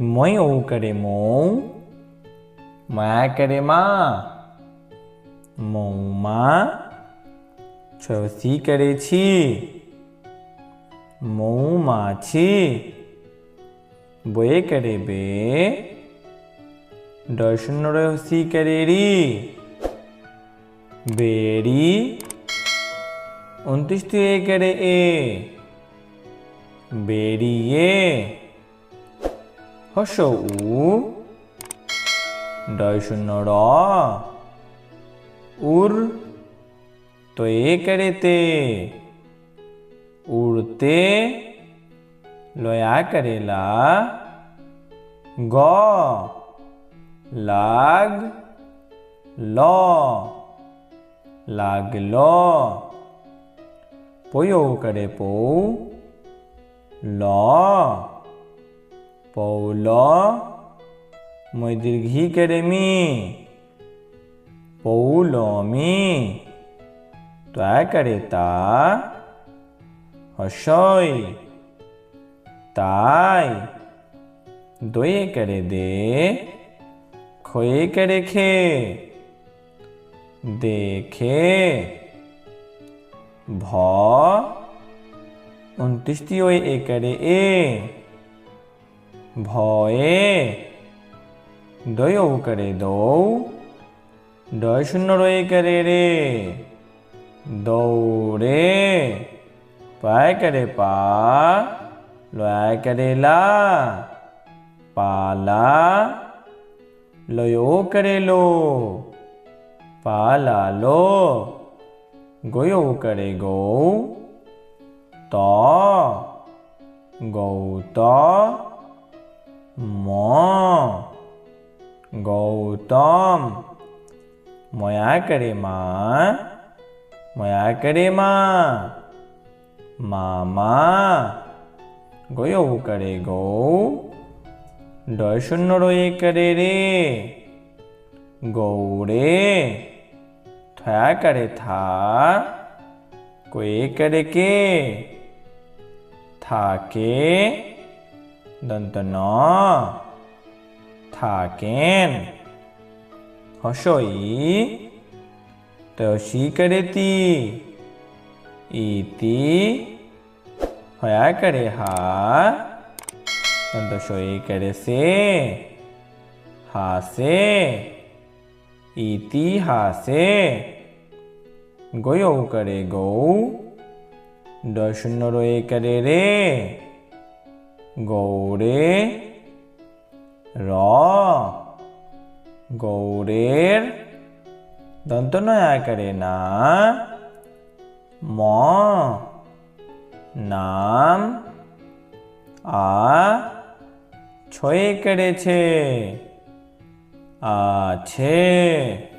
मोय ऊ करे मौ, मा करे मा, मौमा છી કરે છી, મૌમાછી. બોએ કરે બે, સી કરે રી, બેરી. 29 એ કરે એ, બેરીએ. હશો ઉ, ઉર. તો એ કરે તે, ઉડતે. લોયા કરેલા, ગો. લાગ લો, લાગલો. પોયો કરે પૌ, લો. પૌલો. મોય દીર્ઘી કરે મી, પૌલોમી. તો આ કરે તા, હશોય, તાય. દોએ કરે દે, ખોએ કરે ખે, દેખે. ભ 29 એ કરે એ, ભએ. દયો કરે દૌ, એ કરે રે, દૌડે. પાય કરે પા, લોયા કરેલા, પાલા. લયો કરેલો, પાલાલો. ગયો કરે ગૌ, તો. ગૌતો. મો, ગૌતમ. મોયા કરે મા, મોયા કરે મા, મામા. ગયો કરે ગૌ, એ કરે રે, ગૌડે. થયા કરે થા, કોઈ કરે કે, થાકે. દંતન, થાકેન. હશો ઈ, તો શી કરે તી, ઈતી. હયા કરે હા, દંતશો એ કરે સે, હાસે. ઇતિહાસે. ગયો કરે ગૌ, એ કરે રે, ગૌડે. ર, ગૌડેર. દંતનો આ કરે ના, મ. નામ. આ છો એ કરે છે, આ છે.